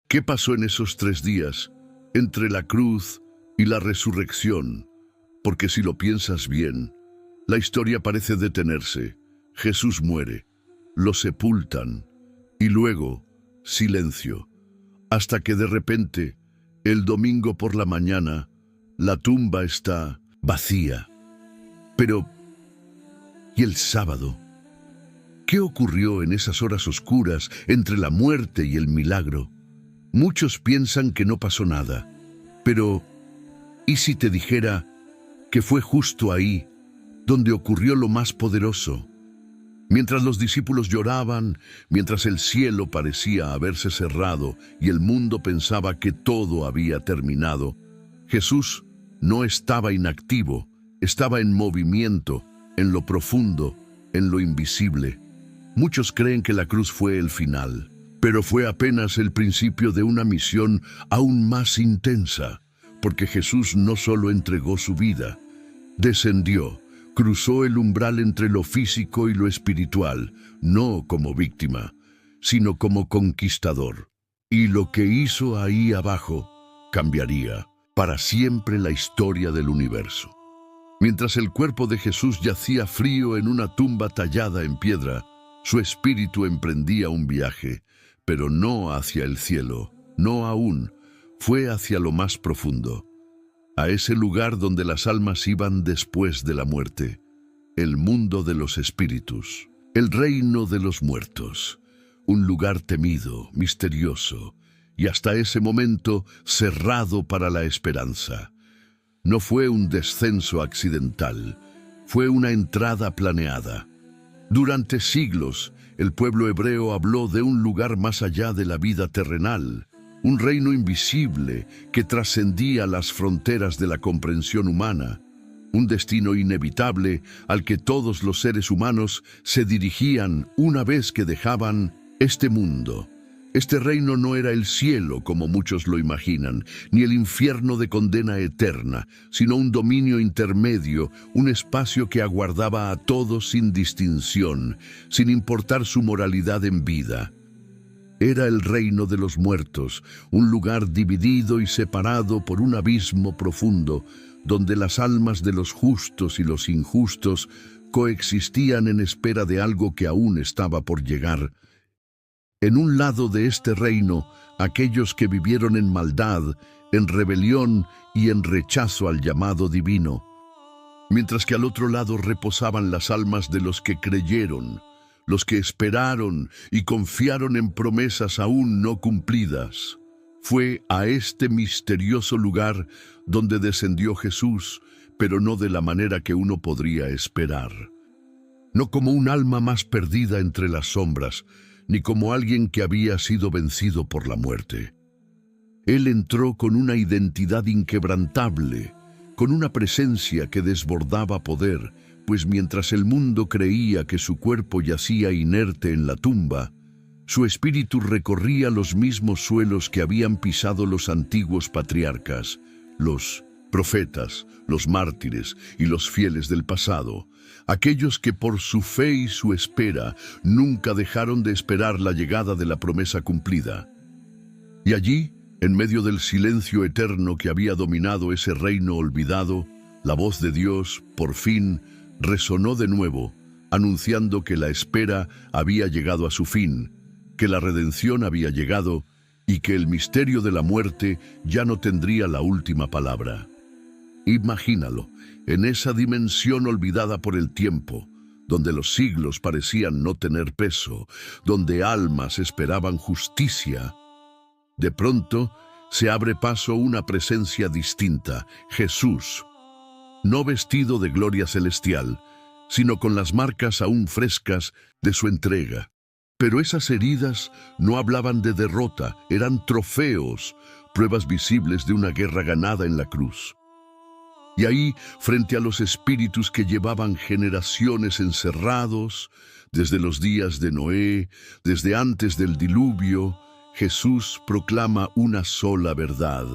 ¿Qué pasó en esos 3 días entre la cruz y la resurrección? Porque si lo piensas bien, la historia parece detenerse. Jesús muere, lo sepultan y luego silencio, hasta que de repente, el domingo por la mañana, la tumba está vacía. Pero, ¿y el sábado? ¿Qué ocurrió en esas horas oscuras entre la muerte y el milagro? Muchos piensan que no pasó nada, pero ¿y si te dijera que fue justo ahí donde ocurrió lo más poderoso? Mientras los discípulos lloraban, mientras el cielo parecía haberse cerrado y el mundo pensaba que todo había terminado, Jesús no estaba inactivo, estaba en movimiento, en lo profundo, en lo invisible. Muchos creen que la cruz fue el final, pero fue apenas el principio de una misión aún más intensa, porque Jesús no solo entregó su vida, descendió, cruzó el umbral entre lo físico y lo espiritual, no como víctima, sino como conquistador. Y lo que hizo ahí abajo cambiaría para siempre la historia del universo. Mientras el cuerpo de Jesús yacía frío en una tumba tallada en piedra, su espíritu emprendía un viaje, pero no hacia el cielo, no aún, fue hacia lo más profundo, a ese lugar donde las almas iban después de la muerte, el mundo de los espíritus, el reino de los muertos, un lugar temido, misterioso, y hasta ese momento cerrado para la esperanza. No fue un descenso accidental, fue una entrada planeada. Durante siglos, el pueblo hebreo habló de un lugar más allá de la vida terrenal, un reino invisible que trascendía las fronteras de la comprensión humana, un destino inevitable al que todos los seres humanos se dirigían una vez que dejaban este mundo. Este reino no era el cielo, como muchos lo imaginan, ni el infierno de condena eterna, sino un dominio intermedio, un espacio que aguardaba a todos sin distinción, sin importar su moralidad en vida. Era el reino de los muertos, un lugar dividido y separado por un abismo profundo, donde las almas de los justos y los injustos coexistían en espera de algo que aún estaba por llegar. En un lado de este reino, aquellos que vivieron en maldad, en rebelión y en rechazo al llamado divino, mientras que al otro lado reposaban las almas de los que creyeron, los que esperaron y confiaron en promesas aún no cumplidas. Fue a este misterioso lugar donde descendió Jesús, pero no de la manera que uno podría esperar. No como un alma más perdida entre las sombras, ni como alguien que había sido vencido por la muerte. Él entró con una identidad inquebrantable, con una presencia que desbordaba poder, pues mientras el mundo creía que su cuerpo yacía inerte en la tumba, su espíritu recorría los mismos suelos que habían pisado los antiguos patriarcas, los profetas, los mártires y los fieles del pasado, aquellos que por su fe y su espera nunca dejaron de esperar la llegada de la promesa cumplida. Y allí, en medio del silencio eterno que había dominado ese reino olvidado, la voz de Dios, por fin, resonó de nuevo, anunciando que la espera había llegado a su fin, que la redención había llegado y que el misterio de la muerte ya no tendría la última palabra. Imagínalo, en esa dimensión olvidada por el tiempo, donde los siglos parecían no tener peso, donde almas esperaban justicia. De pronto, se abre paso una presencia distinta, Jesús, no vestido de gloria celestial, sino con las marcas aún frescas de su entrega. Pero esas heridas no hablaban de derrota, eran trofeos, pruebas visibles de una guerra ganada en la cruz. Y ahí, frente a los espíritus que llevaban generaciones encerrados, desde los días de Noé, desde antes del diluvio, Jesús proclama una sola verdad: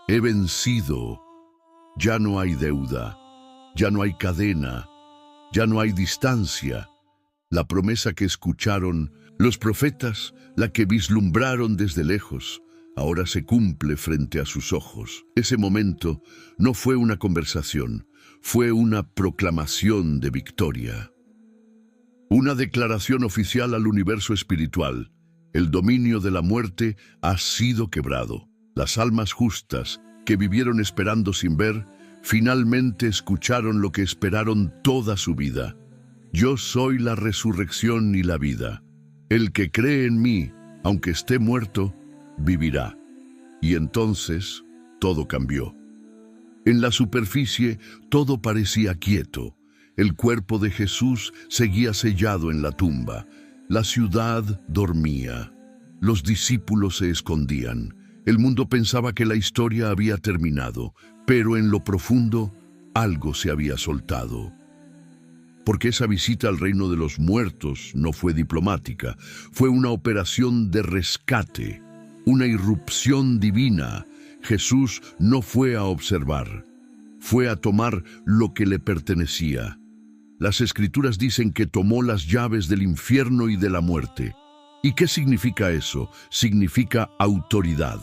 he vencido. Ya no hay deuda, ya no hay cadena, ya no hay distancia. La promesa que escucharon Los profetas, la que vislumbraron desde lejos, ahora se cumple frente a sus ojos. Ese momento no fue una conversación, fue una proclamación de victoria. Una declaración oficial al universo espiritual. El dominio de la muerte ha sido quebrado. Las almas justas, que vivieron esperando sin ver, finalmente escucharon lo que esperaron toda su vida. Yo soy la resurrección y la vida. El que cree en mí, aunque esté muerto, vivirá. Y entonces todo cambió. En la superficie todo parecía quieto. El cuerpo de Jesús seguía sellado en la tumba. La ciudad dormía. Los discípulos se escondían. El mundo pensaba que la historia había terminado, pero en lo profundo algo se había soltado. Porque esa visita al reino de los muertos no fue diplomática, fue una operación de rescate, una irrupción divina. Jesús no fue a observar, fue a tomar lo que le pertenecía. Las Escrituras dicen que tomó las llaves del infierno y de la muerte. ¿Y qué significa eso? Significa autoridad.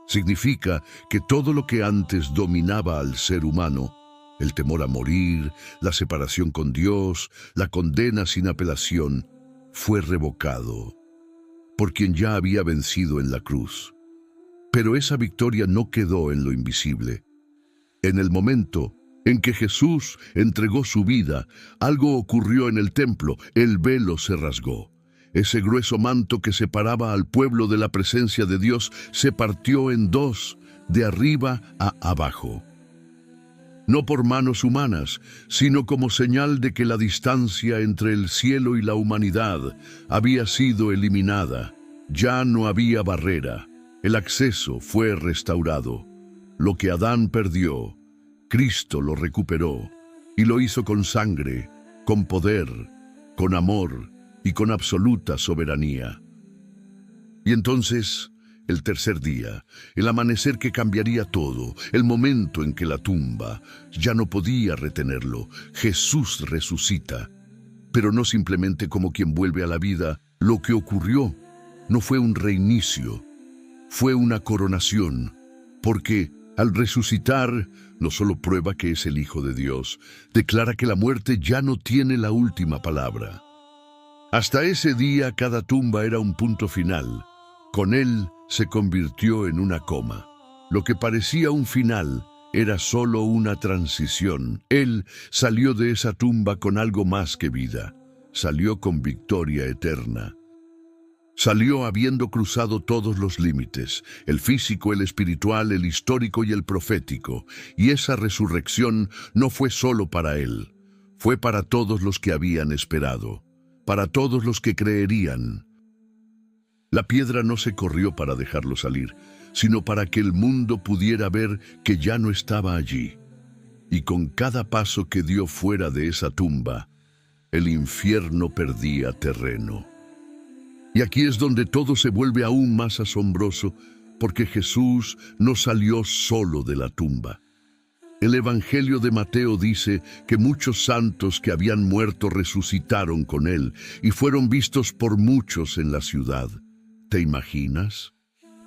Significa que todo lo que antes dominaba al ser humano, el temor a morir, la separación con Dios, la condena sin apelación, fue revocado por quien ya había vencido en la cruz. Pero esa victoria no quedó en lo invisible. En el momento en que Jesús entregó su vida, algo ocurrió en el templo, el velo se rasgó. Ese grueso manto que separaba al pueblo de la presencia de Dios se partió en dos, de arriba a abajo. No por manos humanas, sino como señal de que la distancia entre el cielo y la humanidad había sido eliminada. Ya no había barrera. El acceso fue restaurado. Lo que Adán perdió, Cristo lo recuperó, y lo hizo con sangre, con poder, con amor y con absoluta soberanía. Y entonces, el tercer día, el amanecer que cambiaría todo, el momento en que la tumba ya no podía retenerlo, Jesús resucita. Pero no simplemente como quien vuelve a la vida. Lo que ocurrió no fue un reinicio, fue una coronación, porque al resucitar no solo prueba que es el Hijo de Dios, declara que la muerte ya no tiene la última palabra. Hasta ese día cada tumba era un punto final. Con él se convirtió en una coma. Lo que parecía un final era solo una transición. Él salió de esa tumba con algo más que vida. Salió con victoria eterna. Salió habiendo cruzado todos los límites, el físico, el espiritual, el histórico y el profético. Y esa resurrección no fue solo para él, fue para todos los que habían esperado, para todos los que creerían. La piedra no se corrió para dejarlo salir, sino para que el mundo pudiera ver que ya no estaba allí. Y con cada paso que dio fuera de esa tumba, el infierno perdía terreno. Y aquí es donde todo se vuelve aún más asombroso, porque Jesús no salió solo de la tumba. El Evangelio de Mateo dice que muchos santos que habían muerto resucitaron con él y fueron vistos por muchos en la ciudad. ¿Te imaginas?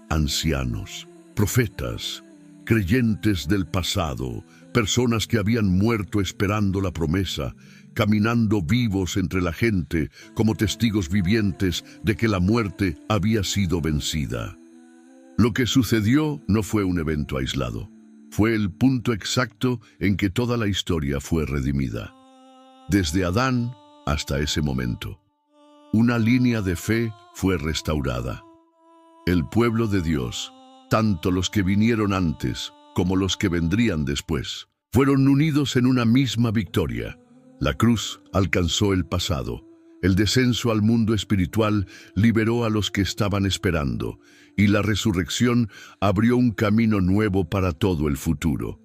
Ancianos, profetas, creyentes del pasado, personas que habían muerto esperando la promesa, caminando vivos entre la gente como testigos vivientes de que la muerte había sido vencida. Lo que sucedió no fue un evento aislado, fue el punto exacto en que toda la historia fue redimida. Desde Adán hasta ese momento, una línea de fe fue restaurada. El pueblo de Dios, tanto los que vinieron antes como los que vendrían después, fueron unidos en una misma victoria. La cruz alcanzó el pasado, el descenso al mundo espiritual liberó a los que estaban esperando, y la resurrección abrió un camino nuevo para todo el futuro.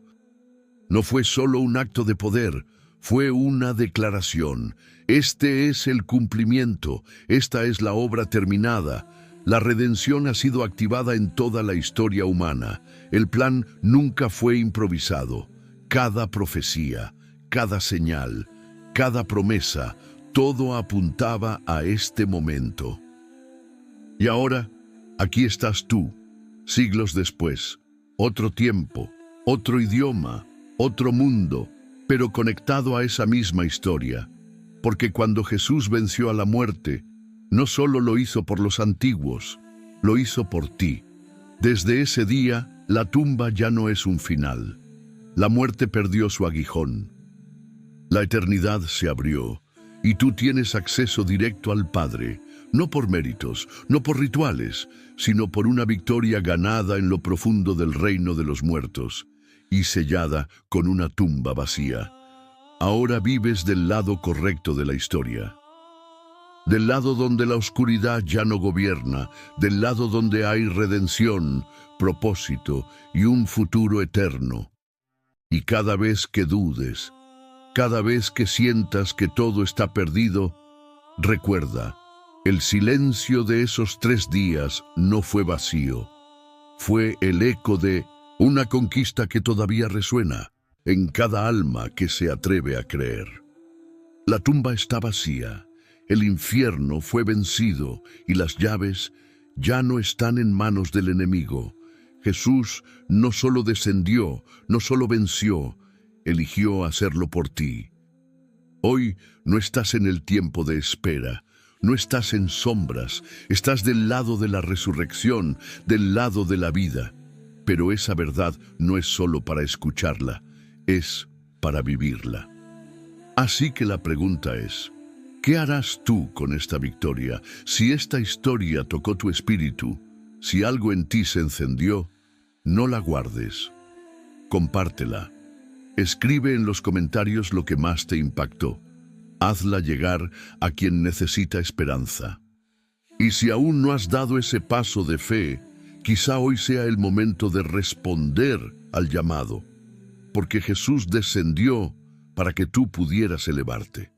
No fue solo un acto de poder, fue una declaración. Este es el cumplimiento, esta es la obra terminada. La redención ha sido activada en toda la historia humana. El plan nunca fue improvisado. Cada profecía, cada señal, cada promesa, Todo apuntaba a este momento. Y ahora, aquí estás tú, siglos después, otro tiempo, otro idioma, otro mundo, pero conectado a esa misma historia. Porque cuando Jesús venció a la muerte, no solo lo hizo por los antiguos, lo hizo por ti. Desde ese día, la tumba ya no es un final. La muerte perdió su aguijón. La eternidad se abrió, y tú tienes acceso directo al Padre, no por méritos, no por rituales, sino por una victoria ganada en lo profundo del reino de los muertos, y sellada con una tumba vacía. Ahora vives del lado correcto de la historia. Del lado donde la oscuridad ya no gobierna, del lado donde hay redención, propósito y un futuro eterno. Y cada vez que dudes, cada vez que sientas que todo está perdido, recuerda, el silencio de esos 3 días no fue vacío. Fue el eco de una conquista que todavía resuena en cada alma que se atreve a creer. La tumba está vacía, el infierno fue vencido y las llaves ya no están en manos del enemigo. Jesús no solo descendió, no solo venció, eligió hacerlo por ti. Hoy no estás en el tiempo de espera, no estás en sombras, estás del lado de la resurrección, del lado de la vida. Pero esa verdad no es solo para escucharla, es para vivirla. Así que la pregunta es, ¿qué harás tú con esta victoria? Si esta historia tocó tu espíritu, si algo en ti se encendió, no la guardes. Compártela. Escribe en los comentarios lo que más te impactó. Hazla llegar a quien necesita esperanza. Y si aún no has dado ese paso de fe, quizá hoy sea el momento de responder al llamado, porque Jesús descendió para que tú pudieras elevarte.